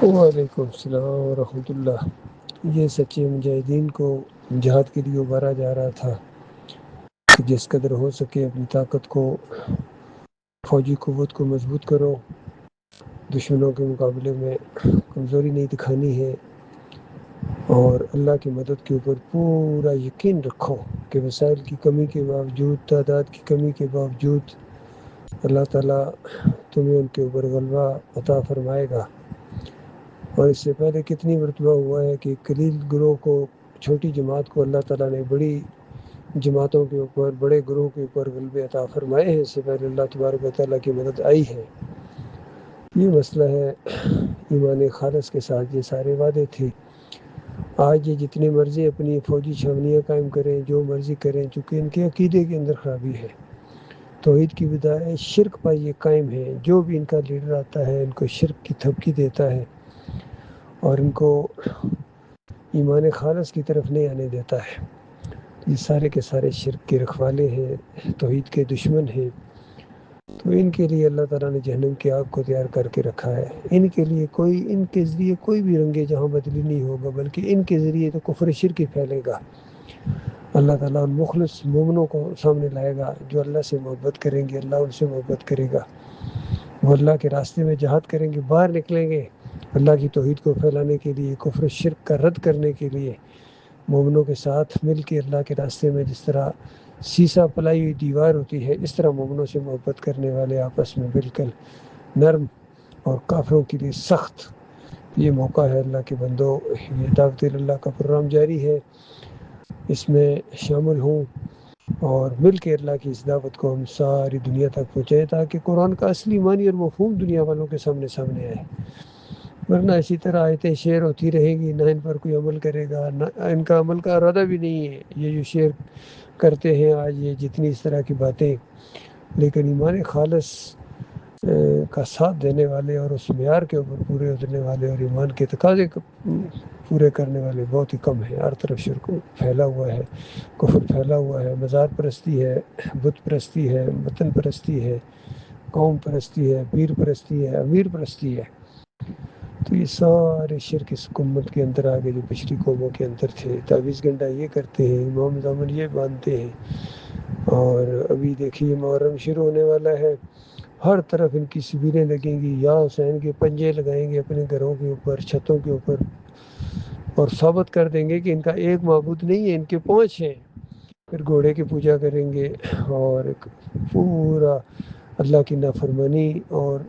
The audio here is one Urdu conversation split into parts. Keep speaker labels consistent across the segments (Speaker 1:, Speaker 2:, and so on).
Speaker 1: وعلیکم السلام ورحمۃ اللہ۔ یہ سچے مجاہدین کو جہاد کے لیے ابھارا جا رہا تھا کہ جس قدر ہو سکے اپنی طاقت کو، فوجی قوت کو مضبوط کرو، دشمنوں کے مقابلے میں کمزوری نہیں دکھانی ہے، اور اللہ کی مدد کے اوپر پورا یقین رکھو کہ وسائل کی کمی کے باوجود، تعداد کی کمی کے باوجود اللہ تعالیٰ تمہیں ان کے اوپر غلبہ عطا فرمائے گا۔ اور اس سے پہلے کتنی مرتبہ ہوا ہے کہ قلیل گروہ کو، چھوٹی جماعت کو اللہ تعالیٰ نے بڑی جماعتوں کے اوپر، بڑے گروہ کے اوپر غلبے عطا فرمائے ہیں۔ اس سے پہلے اللہ تبارک و تعالیٰ کی مدد آئی ہے۔ یہ مسئلہ ہے ایمان خالص کے ساتھ یہ سارے وعدے تھے۔ آج یہ جتنی مرضی اپنی فوجی چھاونیاں قائم کریں، جو مرضی کریں، چونکہ ان کے عقیدے کے اندر خرابی ہے۔ توحید کی بدائے شرک پر یہ قائم ہے۔ جو بھی ان کا لیڈر آتا ہے ان کو شرک کی تھپکی دیتا ہے اور ان کو ایمان خالص کی طرف نہیں آنے دیتا ہے۔ یہ سارے کے سارے شرک کے رکھوالے ہیں، توحید کے دشمن ہیں۔ تو ان کے لیے اللہ تعالیٰ نے جہنم کی آگ کو تیار کر کے رکھا ہے۔ ان کے لیے ان کے ذریعے کوئی بھی رنگ جہاں بدلی نہیں ہوگا، بلکہ ان کے ذریعے تو کفر شرک ہی پھیلے گا۔ اللہ تعالیٰ ان مخلص مومنوں کو سامنے لائے گا جو اللہ سے محبت کریں گے، اللہ ان سے محبت کرے گا، وہ اللہ کے راستے میں جہاد کریں گے، باہر نکلیں گے اللہ کی توحید کو پھیلانے کے لیے، کفر شرک کا رد کرنے کے لیے، مومنوں کے ساتھ مل کے اللہ کے راستے میں جس طرح سیسا پلائی ہوئی دیوار ہوتی ہے، اس طرح مومنوں سے محبت کرنے والے آپس میں بالکل نرم، اور کافروں کے لیے سخت۔ یہ موقع ہے اللہ کے بندوں، یہ دعوت اللہ کا پروگرام جاری ہے، اس میں شامل ہوں اور مل کے اللہ کی اس دعوت کو ہم ساری دنیا تک پہنچائیں تاکہ قرآن کا اصلی معنی اور مفہوم دنیا والوں کے سامنے آئے۔ ورنہ اسی طرح آیتیں شیئر ہوتی رہیں گی، نہ ان پر کوئی عمل کرے گا، نہ ان کا عمل کا ارادہ بھی نہیں ہے۔ یہ جو شیئر کرتے ہیں آج یہ جتنی اس طرح کی باتیں، لیکن ایمان خالص کا ساتھ دینے والے اور اس معیار کے اوپر پورے اترنے والے اور ایمان کے تقاضے پورے کرنے والے بہت ہی کم ہیں۔ ہر طرف شرک پھیلا ہوا ہے، کفر پھیلا ہوا ہے، مزار پرستی ہے، بت پرستی ہے، وطن پرستی ہے، قوم پرستی ہے، پیر پرستی ہے، امیر پرستی ہے۔ تو یہ سارے شرک اس امت کے اندر آگے جو پچھلی قوموں کے اندر تھے، تعویذ گنڈا یہ کرتے ہیں، امام دامن یہ باندھتے ہیں۔ اور ابھی دیکھیے محرم شروع ہونے والا ہے، ہر طرف ان کی شبیریں لگیں گی، یا حسین کے پنجے لگائیں گے اپنے گھروں کے اوپر، چھتوں کے اوپر، اور ثابت کر دیں گے کہ ان کا ایک معبود نہیں ہے، ان کے 5 ہیں۔ پھر گھوڑے کی پوجا کریں گے اور ایک پورا اللہ کی نافرمانی اور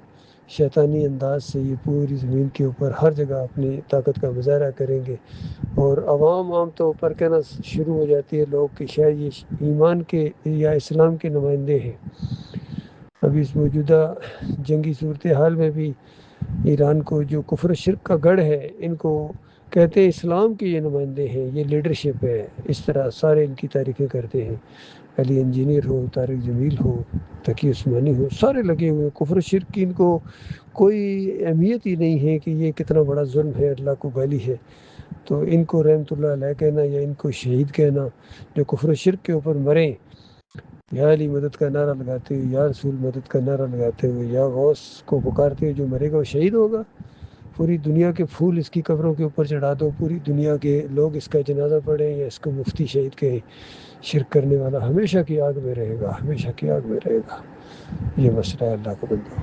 Speaker 1: شیطانی انداز سے یہ پوری زمین کے اوپر ہر جگہ اپنی طاقت کا مظاہرہ کریں گے، اور عوام عام طور پر کہنا شروع ہو جاتی ہے لوگ کہ شاید یہ ایمان کے یا اسلام کے نمائندے ہیں۔ ابھی اس موجودہ جنگی صورتحال میں بھی ایران کو جو کفر و شرک کا گڑھ ہے، ان کو کہتے ہیں اسلام کے یہ نمائندے ہیں، یہ لیڈرشپ ہے، اس طرح سارے ان کی تعریفیں کرتے ہیں۔ علی انجینئر ہو، طارق جمیل ہو، تقی عثمانی ہو، سارے لگے ہوئے کفر و شرک کی ان کو کوئی اہمیت ہی نہیں ہے کہ یہ کتنا بڑا ظلم ہے، اللہ کو گالی ہے۔ تو ان کو رحمت اللہ علیہ کہنا یا ان کو شہید کہنا جو کفر و شرک کے اوپر مریں، یا علی مدد کا نعرہ لگاتے ہوئے، یا رسول مدد کا نعرہ لگاتے ہوئے، یا غوث کو پکارتے ہوئے، جو مرے گا وہ شہید ہوگا۔ پوری دنیا کے پھول اس کی قبروں کے اوپر چڑھا دو، پوری دنیا کے لوگ اس کا جنازہ پڑھیں یا اس کو مفتی شہید کہیں، شرک کرنے والا ہمیشہ کی آگ میں رہے گا، ہمیشہ کی آگ میں رہے گا۔ یہ مسئلہ ہے اللہ کا بندہ۔